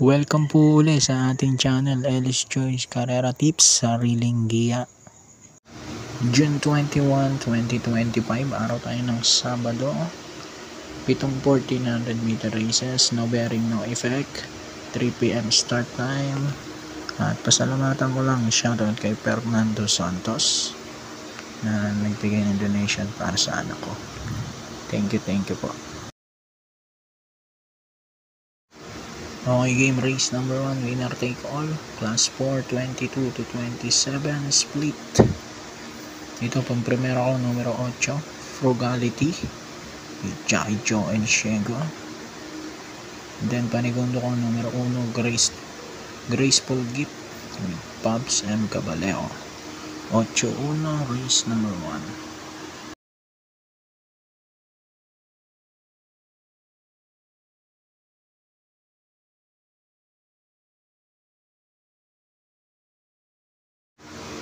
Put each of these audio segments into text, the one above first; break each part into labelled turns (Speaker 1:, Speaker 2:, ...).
Speaker 1: Welcome po uli sa ating channel, Ellis Choice Carrera Tips, Sariling Giya. June 21, 2025, araw tayo ng Sabado. 7 1400 meter races, no bearing, no effect. 3 PM start time. At pasalamatan ko lang, shoutout kay Fernando Santos na nagbigay ng donation para sa anak ko. Thank you po. Okay, game race number 1, winner take all, class 4, 22 to 27, split. Ito pang primero ko, numero 8, Frugality with Jackie Joe and Shego. Then panigundo ko, numero 1, Graceful Gift with Pops M. Caballero. 8-1, race number 1.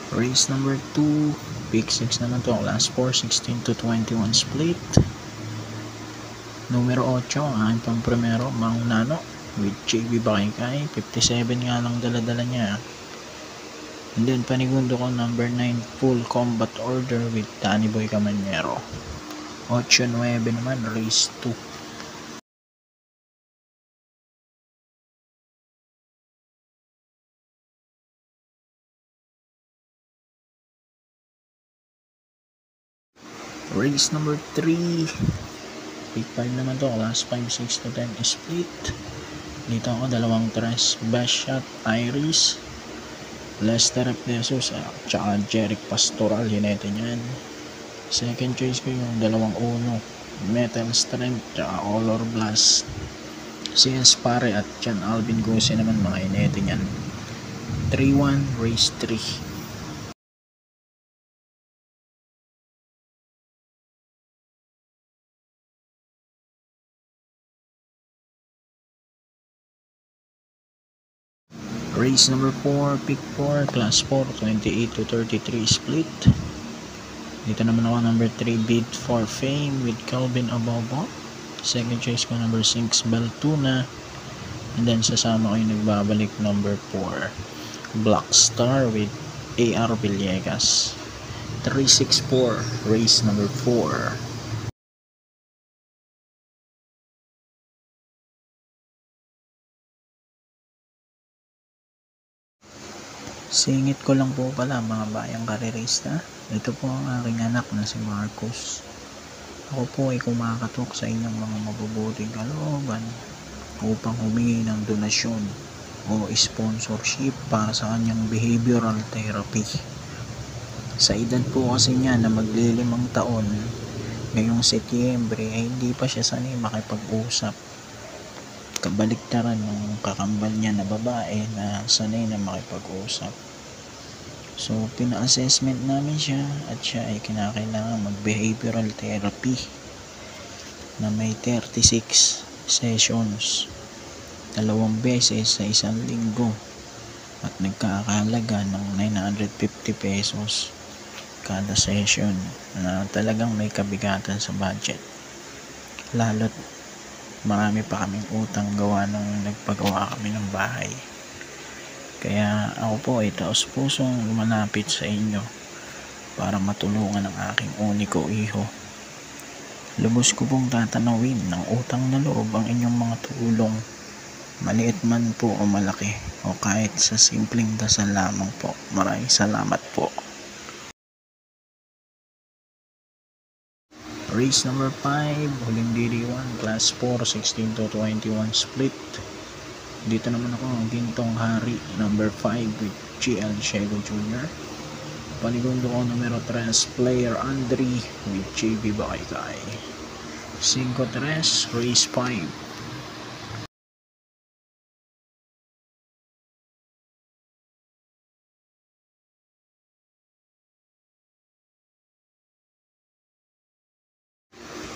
Speaker 1: Race number 2, pick 6 naman to, class 4, 16 to 21 split. Numero 8, ang aking pang primero, Mang Nano with JB Baykay. 57 nga lang dala-dala niya. And then panigundo ko, number 9, Full Combat Order with Danny Boy Camanero. 8-9 naman, race 2. Race number 3, pick 5 naman to, class 5, 6 to 10 split. Dito ako, dalawang tres, Best Shot Iris, Lester Jesus at saka Jeric Pastoral, hinete niyan. Second choice ko yung dalawang uno, Metal Strength at Color Blast. CS Pare at Chan Alvin Gose naman, mga hinete niyan. 3-1, race 3. Race number 4, pick 4, class 4, 28 to 33 split. Dito naman ako, number 3, Beat for Fame with Calvin Abobo. Second choice ko, number 6, Beltuna. And then sasama ko yung nagbabalik, number 4, Black Star with AR Villegas. 3-6-4, race number 4. Singit ko lang po pala, mga bayang karerista. Ito po ang aking anak na si Marcos. Ako po ay kumakatok sa inyong mga mabubuting kalooban upang humingi ng donasyon o sponsorship para sa kanyang behavioral therapy. Sa edad po kasi niya na maglilimang taon, ngayong Setyembre ay hindi pa siya sanay makipag-usap. Kabaliktaran ng kakambal niya na babae na sanay na makipag-usap. So pina-assessment namin siya at siya ay kinakailangan mag-behavioral therapy na may 36 sessions, 2 beses sa isang linggo, at nagkakahalaga ng 950 pesos kada session, na talagang may kabigatan sa budget, lalo't marami pa kaming utang gawa nung nagpagawa kami ng bahay. Kaya ako po ay taos pusong lumalapit sa inyo para matulungan ang aking uniko iho. Lubos ko pong tatanawin ng utang na loob ang inyong mga tulong, maliit man po o malaki, o kahit sa simpleng dasal lamang po. Maraming salamat po. Race number 5, huling DD1, class 4, 16 to 21 split. Dito naman ako, ang Gintong Hari, number 5 with GL Shego Jr. Panigundo ko, numero 3, Player Andre with JB Baykay. 5-3, race 5.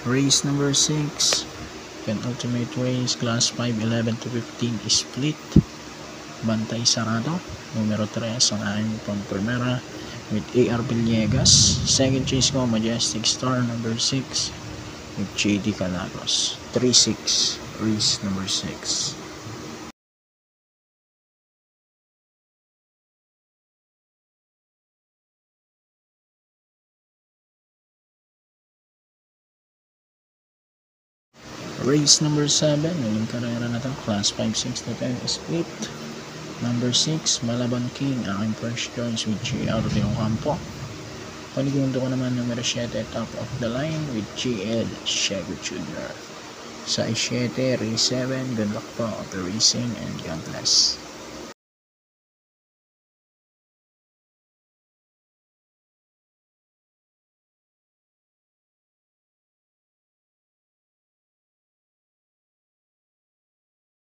Speaker 1: Race number 6, penultimate race, class 5, 11 to 15 split. Bantay Sarado, numero 3 ang aking pang-primera with AR Villegas. Second chase ko, Majestic Star, number 6 with JD Calagos. 3-6, race number 6. Race number 7, yung karera na to, class 5-6 na 10 split. Number 6, Malaban King, aking first choice with JR de Ocampo. Panigundo ko naman numero 7, top of the line with JL Shego Jr. Size 7, race 7, good luck po, open racing and God bless.